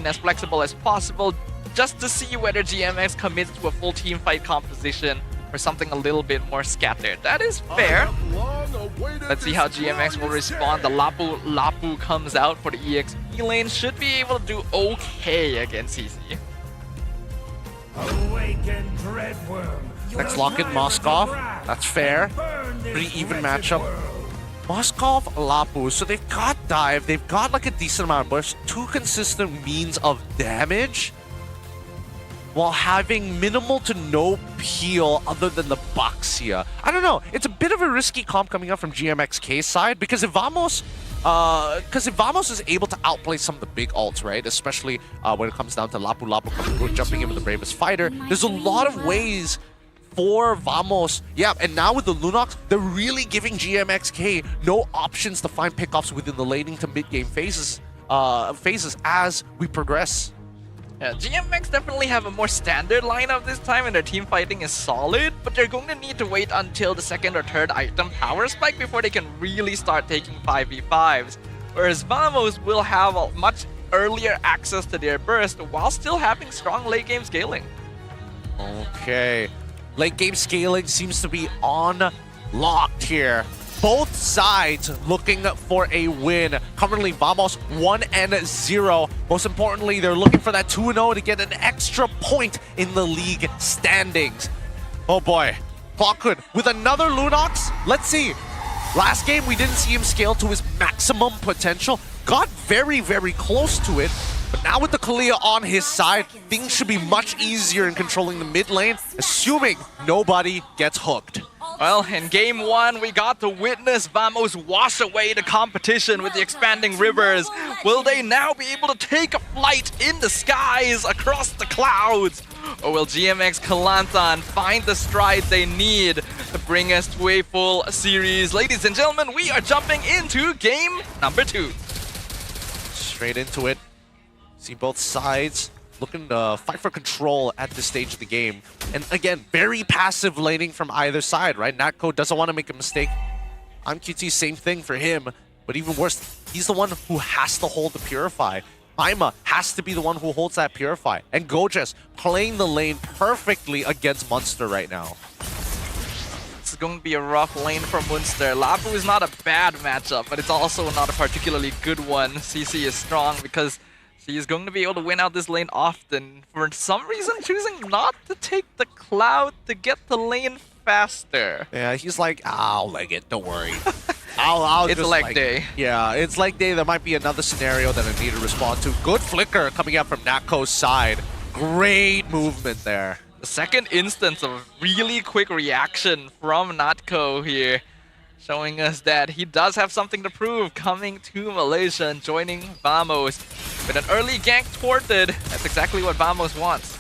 lane as flexible as possible, just to see whether GMX commits to a full team fight composition or something a little bit more scattered. That is fair. Let's see how GMX will respond. The Lapu comes out for the EXP lane. Should be able to do okay against CC. Awaken, Dreadworm. Next lock in Moskov. That's fair. Pretty even matchup. Moskov, Lapu. So they've got dive. They've got like a decent amount of burst. Two consistent means of damage, while having minimal to no peel other than the Baxia. I don't know. It's a bit of a risky comp coming up from GMXK's side, because if Vamos is able to outplay some of the big ults, right? Especially when it comes down to Lapu jumping in with the bravest fighter, there's a lot of ways for Vamos. Yeah, and now with the Lunox, they're really giving GMXK no options to find pickoffs within the laning to mid-game phases as we progress. Yeah, GMX definitely have a more standard lineup this time, and their team fighting is solid, but they're going to need to wait until the second or third item power spike before they can really start taking 5v5s. Whereas Vamos will have a much earlier access to their burst while still having strong late game scaling. Okay. Late game scaling seems to be on locked here. Both sides looking for a win. Currently, Vamos 1-0. Most importantly, they're looking for that 2-0 to get an extra point in the league standings. Oh boy. Clockhood with another Lunox. Let's see. Last game, we didn't see him scale to his maximum potential. Got very, very close to it. But now with the Kalia on his side, things should be much easier in controlling the mid lane, assuming nobody gets hooked. Well, in Game 1, we got to witness Vamos wash away the competition with the expanding rivers. Will they now be able to take a flight in the skies across the clouds? Or will GMX Kalantan find the stride they need to bring us to a full series? Ladies and gentlemen, we are jumping into Game number 2. Straight into it. See both sides looking to fight for control at this stage of the game. And again, very passive laning from either side, right? Natco doesn't want to make a mistake. QT, same thing for him. But even worse, he's the one who has to hold the Purify. Ima has to be the one who holds that Purify. And Gojas playing the lane perfectly against Munster right now. It's going to be a rough lane for Munster. Lapu is not a bad matchup, but it's also not a particularly good one. CC is strong because he is going to be able to win out this lane often. For some reason, choosing not to take the Cloud to get the lane faster. Yeah, he's like, I'll leg it, don't worry. I'll it's just leg day. Yeah, it's leg day. There might be another scenario that I need to respond to. Good flicker coming out from Natco's side. Great movement there. The second instance of really quick reaction from Natco here, showing us that he does have something to prove coming to Malaysia and joining Vamos. With an early gank thwarted, that's exactly what Vamos wants.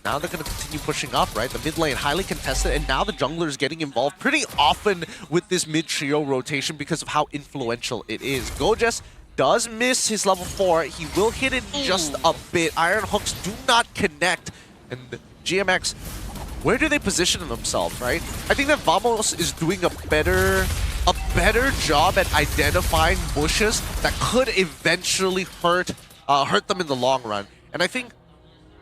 Now they're going to continue pushing up, right? The mid lane highly contested, and now the jungler is getting involved pretty often with this mid trio rotation because of how influential it is. Gojas does miss his level 4. He will hit it just a bit. Iron hooks do not connect. And GMX, where do they position themselves, right? I think that Vamos is doing a better job at identifying bushes that could eventually hurt them in the long run. And I think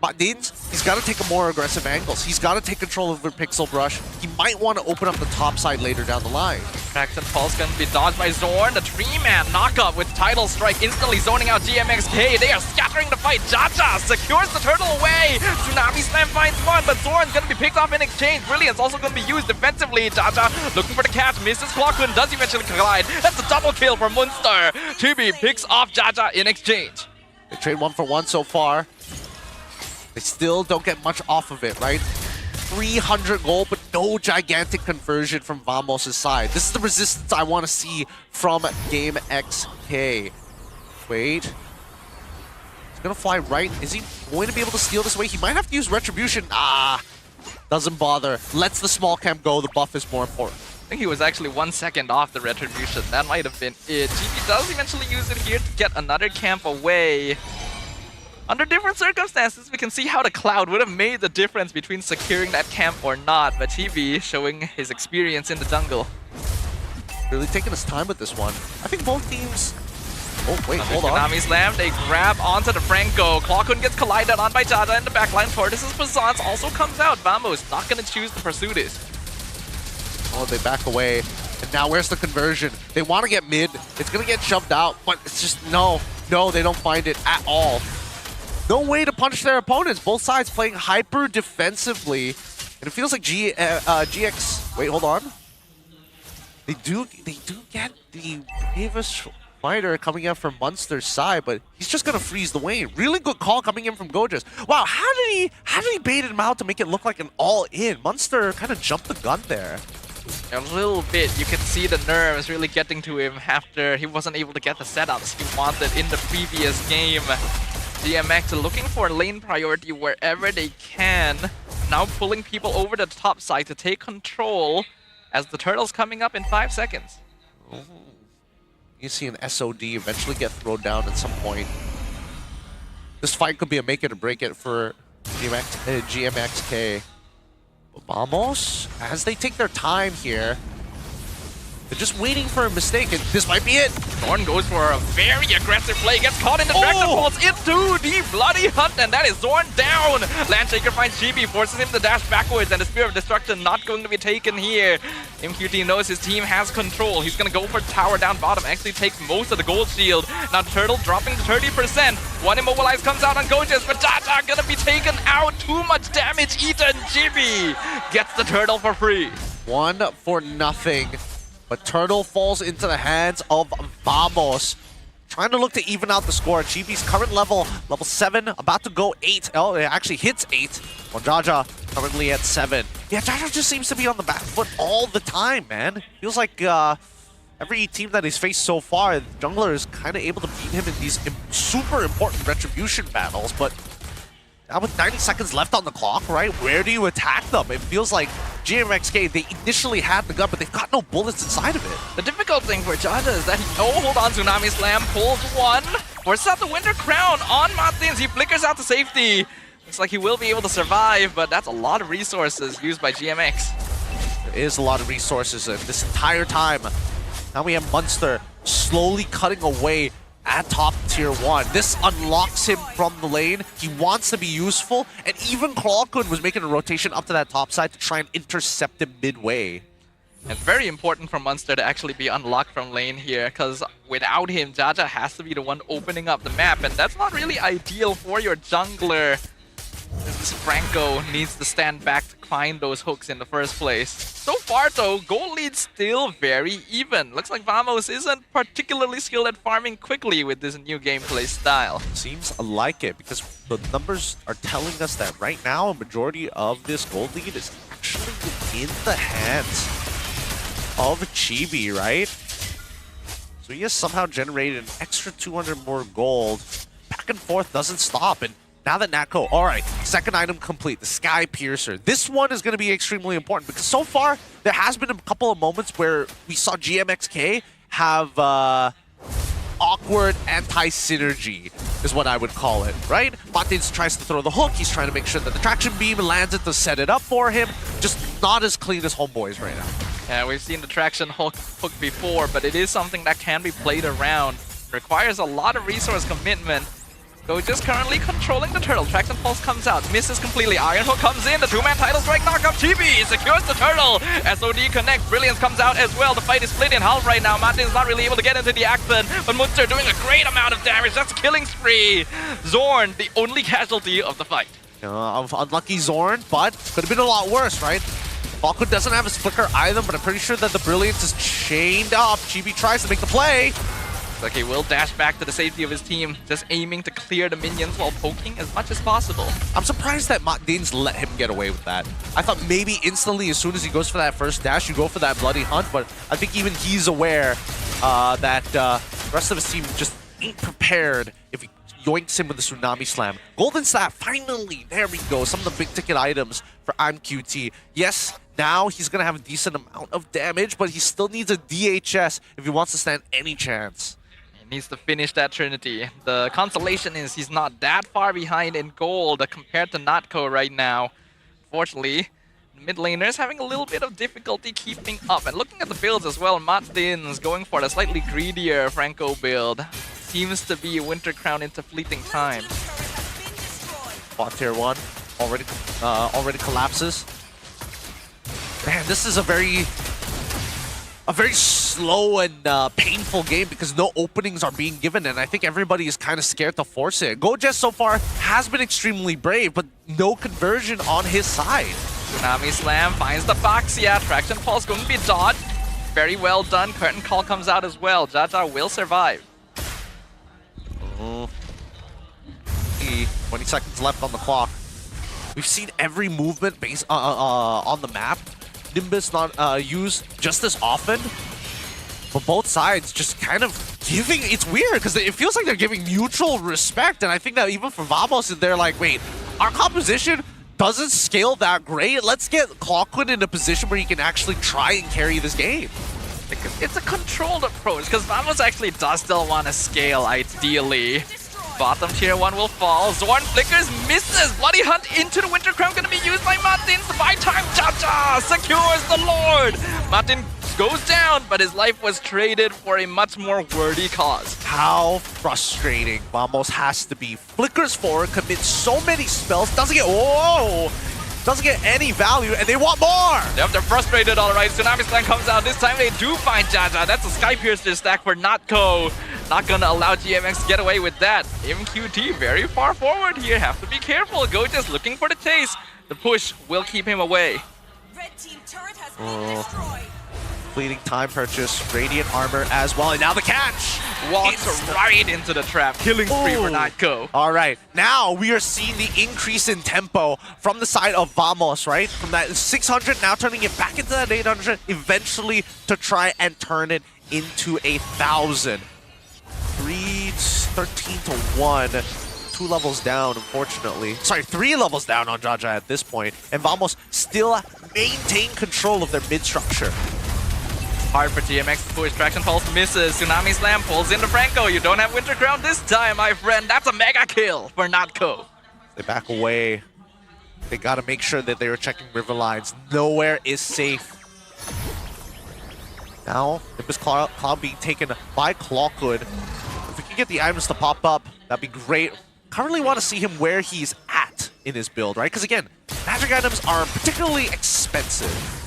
Badins, he's got to take a more aggressive angles. He's got to take control over Pixel Brush. He might want to open up the top side later down the line. Traction Pulse going to be dodged by Zorn. The 3-man knockup with Tidal Strike instantly zoning out GMXK. They are scattering the fight. Jaja secures the turtle away. Tsunami Slam finds one, but Zorn's going to be picked off in exchange. Brilliant's also going to be used defensively. Jaja looking for the catch. Misses Clockhood. Does eventually collide. That's a double kill for Munster. Chibi picks off Jaja in exchange. They trade 1-for-1 so far. They still don't get much off of it, right? 300 gold, but no gigantic conversion from Vamos' side. This is the resistance I want to see from GameXK. Wait. He's going to fly right. Is he going to be able to steal this away? He might have to use Retribution. Doesn't bother. Lets the small camp go. The buff is more important. I think he was actually 1 second off the Retribution. That might have been it. GP does eventually use it here to get another camp away. Under different circumstances, we can see how the Cloud would have made the difference between securing that camp or not, but TV showing his experience in the jungle. Really taking his time with this one. I think both teams Oh, wait, hold on. Tsunami Slam, they grab onto the Franco. Clawkun gets collided on by Jaja in the backline. Tortoise's Presence also comes out. Vamos not going to choose to pursue this. Oh, they back away. And now where's the conversion? They want to get mid. It's going to get shoved out, but it's just no, they don't find it at all. No way to punish their opponents. Both sides playing hyper defensively. And it feels like GX... Wait, hold on. They do get the bravest fighter coming out from Munster's side, but he's just gonna freeze the Wayne. Really good call coming in from Gojas. Wow, how did he bait him out to make it look like an all-in? Munster kind of jumped the gun there. A little bit. You can see the nerves really getting to him after he wasn't able to get the setups he wanted in the previous game. GMX looking for lane priority wherever they can. Now pulling people over the top side to take control as the turtle's coming up in 5 seconds. Oh. You see an SOD eventually get thrown down at some point. This fight could be a make it or break it for GMXK. Vamos, as they take their time here, they're just waiting for a mistake, and this might be it. Zorn goes for a very aggressive play, gets caught in the Dragon Pulse into the bloody hunt, and that is Zorn down. Landshaker finds Chibi, forces him to dash backwards, and the Spear of Destruction not going to be taken here. MQT knows his team has control. He's going to go for tower down bottom, actually takes most of the gold shield. Now Turtle dropping to 30%. One immobilize comes out on Gojas, but Jaja going to be taken out. Too much damage eaten. Chibi gets the Turtle for free. 1-0. But Turtle falls into the hands of Vamos. Trying to look to even out the score. Chibi's current level 7, about to go 8. Oh, it actually hits 8. Well, Jaja currently at 7. Yeah, Jaja just seems to be on the back foot all the time, man. Feels like every team that he's faced so far, Jungler is kind of able to beat him in these super important retribution battles. But now with 90 seconds left on the clock, right? Where do you attack them? It feels like GMXK, they initially had the gun, but they've got no bullets inside of it. The difficult thing for Jaja is that hold on, Tsunami Slam pulls one. Forces out the Winter Crown on Martins. He flickers out to safety. Looks like he will be able to survive, but that's a lot of resources used by GMX. There is a lot of resources this entire time. Now we have Munster slowly cutting away at top tier 1. This unlocks him from the lane. He wants to be useful, and even Clawkun was making a rotation up to that top side to try and intercept him midway. It's very important for Munster to actually be unlocked from lane here, because without him, Jaja has to be the one opening up the map, and that's not really ideal for your jungler. This Franco needs to stand back to find those hooks in the first place. So far though, goal lead's still very even. Looks like Vamos isn't particularly skilled at farming quickly with this new gameplay style. Seems like it, because the numbers are telling us that right now a majority of this gold lead is actually in the hands of Chibi, right? So he has somehow generated an extra 200 more gold. Back and forth doesn't stop, and now that Natko, all right, second item complete, the Sky Piercer. This one is going to be extremely important because so far there has been a couple of moments where we saw GMXK have awkward anti-synergy is what I would call it, right? Martins tries to throw the hook. He's trying to make sure that the traction beam lands it to set it up for him. Just not as clean as Homeboys right now. Yeah, we've seen the traction hook before, but it is something that can be played around. Requires a lot of resource commitment. Gojas currently controlling the turtle. Traction Pulse comes out, misses completely. Iron Hook comes in, the two-man title strike knockup. Chibi secures the turtle. SOD connects, Brilliance comes out as well. The fight is split in half right now. Martin's not really able to get into the action, but Munster doing a great amount of damage. That's a killing spree. Zorn, the only casualty of the fight. Unlucky Zorn, but could have been a lot worse, right? Falco doesn't have his flicker either, but I'm pretty sure that the Brilliance is chained up. Chibi tries to make the play. Like he will dash back to the safety of his team, just aiming to clear the minions while poking as much as possible. I'm surprised that Martins let him get away with that. I thought maybe instantly as soon as he goes for that first dash, you go for that bloody hunt, but I think even he's aware that the rest of his team just ain't prepared if he yoinks him with the Tsunami Slam. Golden Staff, finally, there we go. Some of the big ticket items for MQT. Yes, now he's going to have a decent amount of damage, but he still needs a DHS if he wants to stand any chance. Needs to finish that Trinity. The consolation is he's not that far behind in gold compared to Natko right now. Fortunately, the mid laner is having a little bit of difficulty keeping up. And looking at the builds as well, Martins going for the slightly greedier Franco build. seems to be Winter Crown into fleeting time. Bot tier 1 already collapses. Man, this is a very slow and painful game because no openings are being given, and I think everybody is kind of scared to force it. Gojess so far has been extremely brave, but no conversion on his side. Tsunami Slam finds the box. Yeah, Traction Pulse going to be dodged. Very well done. Curtain Call comes out as well. Jaja will survive. 20 seconds left on the clock. We've seen every movement based on the map. Nimbus not used just as often, but both sides just kind of giving. It's weird because it feels like they're giving mutual respect, and I think that even for Vamos, they're like, wait, our composition doesn't scale that great. Let's get Clockwood in a position where he can actually try and carry this game. It's a controlled approach because Vamos actually does still want to scale ideally. Bottom tier 1 will fall. Zorn flickers, misses. Bloody Hunt into the Winter Crown, gonna be used by Martin. By time, Jaja secures the Lord. Martin goes down, but his life was traded for a much more worthy cause. How frustrating Vamos has to be. Flickers forward, commits so many spells, doesn't get any value, and they want more! Yep, they're frustrated, alright. Tsunami Slam comes out. This time they do find Jaja. That's a Sky Piercer stack for Notco. Not gonna allow GMX to get away with that. Even QT very far forward here. Have to be careful. Gojess looking for the chase. The push will keep him away. Red team turret has been destroyed. Fleeting time purchase, Radiant Armor as well, and now the catch! Walks right into the trap. Killing spree for Notco. Alright, now we are seeing the increase in tempo from the side of Vamos, right? From that 600, now turning it back into that 800, eventually to try and turn it into 1,000. 13 to 1. 2 levels down, unfortunately. Sorry, 3 levels down on Jaja at this point. And Vamos still maintain control of their mid structure. Hard for GMX to push. Traction Pulse misses. Tsunami Slam pulls into Franco. You don't have Winter Crown this time, my friend. That's a mega kill for Notco. They back away. They gotta make sure that they are checking river lines. Nowhere is safe. Now, Nimbus Cloud being taken by Clockwood. If we can get the items to pop up, that'd be great. Currently want to see him where he's at in his build, right? Because again, magic items are particularly expensive.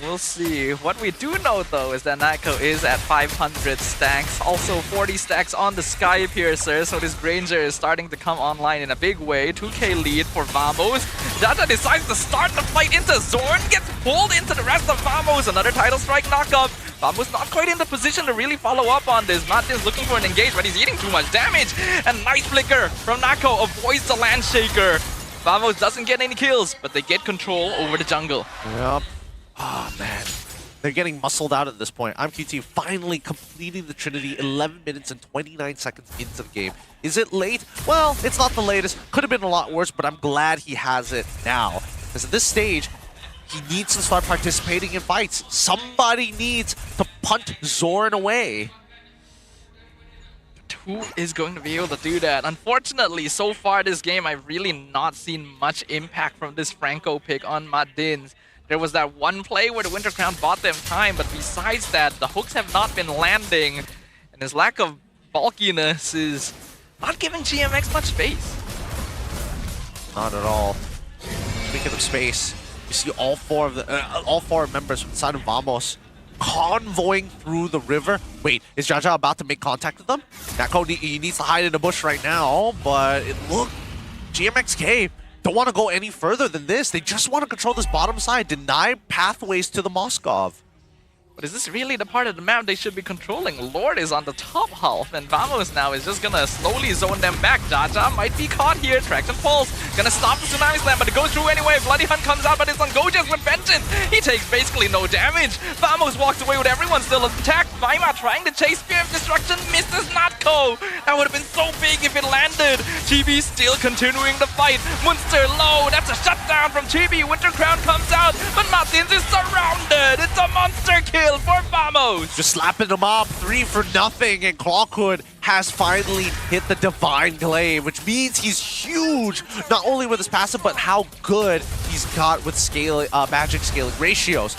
We'll see. What we do know, though, is that Notco is at 500 stacks. Also 40 stacks on the Sky Piercer, so this Granger is starting to come online in a big way. 2k lead for Vamos. Jaja decides to start the fight into Zorn, gets pulled into the rest of Vamos. Another title strike knockup. Vamos not quite in the position to really follow up on this. Martin's looking for an engage, but he's eating too much damage. And nice flicker from Notco avoids the Land Shaker. Vamos doesn't get any kills, but they get control over the jungle. Yep. Oh, man. They're getting muscled out at this point. QT finally completing the Trinity 11 minutes and 29 seconds into the game. Is it late? Well, it's not the latest. Could have been a lot worse, but I'm glad he has it now. Because at this stage, he needs to start participating in fights. Somebody needs to punt Zorn away. Who is going to be able to do that? Unfortunately, so far this game, I've really not seen much impact from this Franco pick on Madins. There was that one play where the Winter Crown bought them time, but besides that, the hooks have not been landing, and his lack of bulkiness is not giving GMX much space. Not at all. Speaking of space, you see all four members from the side of Vamos convoying through the river. Wait, is Jaja about to make contact with them? Nako, he needs to hide in a bush right now, but GMXK don't want to go any further than this. They just want to control this bottom side, deny pathways to the Moskov. But is this really the part of the map they should be controlling? Lord is on the top half, and Vamos now is just gonna slowly zone them back. Jaja might be caught here. Traction Pulse gonna stop the Tsunami Slam, but it goes through anyway. Bloody Hunt comes out, but it's on Gojess with Vengeance. He takes basically no damage. Vamos walks away with everyone still intact. Vaima trying to chase Spear of Destruction, misses Notco. That would have been so big if it landed. Chibi still continuing the fight. Munster low, that's a shutdown from Chibi. Winter Crown comes out, but Martins is surrounded. It's a monster kill for Vamos. Just slapping them up, 3 for nothing, and Clockwood has finally hit the Divine Glaive, which means he's huge, not only with his passive, but how good he's got with magic scaling ratios.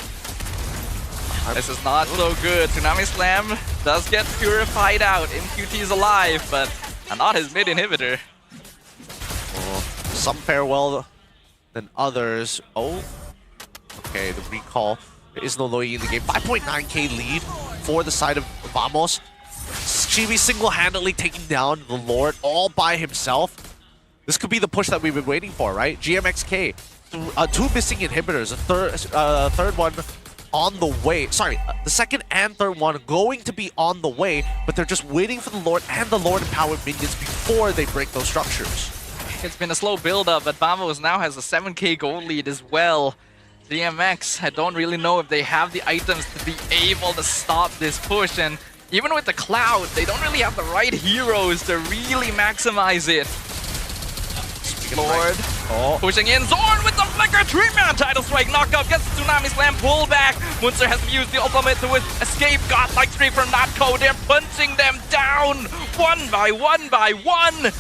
This is not so good. Tsunami Slam does get purified out. MQT is alive, but not his mid inhibitor. Some fare well than others. Oh, okay, the recall. There is no Loi in the game. 5.9k lead for the side of Vamos. Chibi single-handedly taking down the Lord all by himself. This could be the push that we've been waiting for, right? GMXK, two missing inhibitors, a third one on the way. Sorry, the second and third one going to be on the way, but they're just waiting for the Lord and the Lord-empowered minions before they break those structures. It's been a slow build-up, but Vamos now has a 7k gold lead as well. GMX, I don't really know if they have the items to be able to stop this push, and even with the Cloud, they don't really have the right heroes to really maximize it. Lord pushing in. Zorn with the flicker. 3-man title strike. Knockout gets the Tsunami Slam pullback. Munzer has used the ultimate to escape godlike streak from Natco. They're punching them down one by one.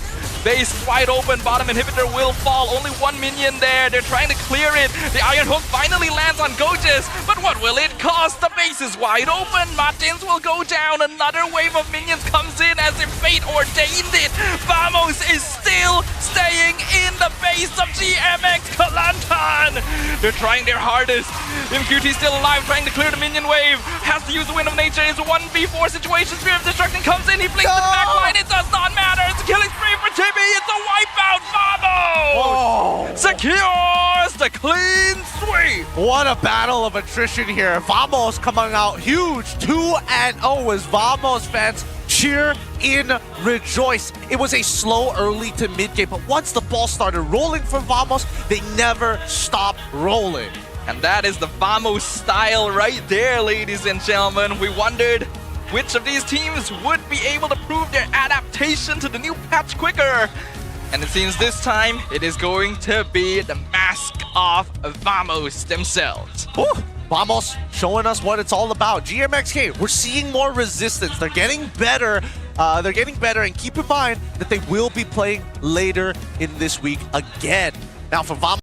Base wide open, bottom inhibitor will fall. Only one minion there. They're trying to clear it. The Iron Hook finally lands on Goges, but what will it cost? The base is wide open. Martins will go down. Another wave of minions comes in as if fate ordained it. Vamos is still staying in the base of GMX Kalantan. They're trying their hardest. MQT still alive, trying to clear the minion wave. Has to use the Wind of Nature. It's a 1v4 situation. Spirit of Destruction comes in. He blinks the backline. It does not matter. It's a killing spree for Timmy. It's a wipeout. Vamos secures the clean sweep. What a battle of attrition here. Vamos coming out huge. 2-0 as Vamos fans cheer in rejoice. It was a slow early to mid game, but once the ball started rolling for Vamos, they never stopped rolling. And that is the Vamos style right there, ladies and gentlemen. We wondered which of these teams would be able to prove their adaptation to the new patch quicker. And it seems this time it is going to be the mask of Vamos themselves. Woo! Vamos showing us what it's all about. GMXK, we're seeing more resistance. They're getting better. And keep in mind that they will be playing later in this week again. Now for Vamos.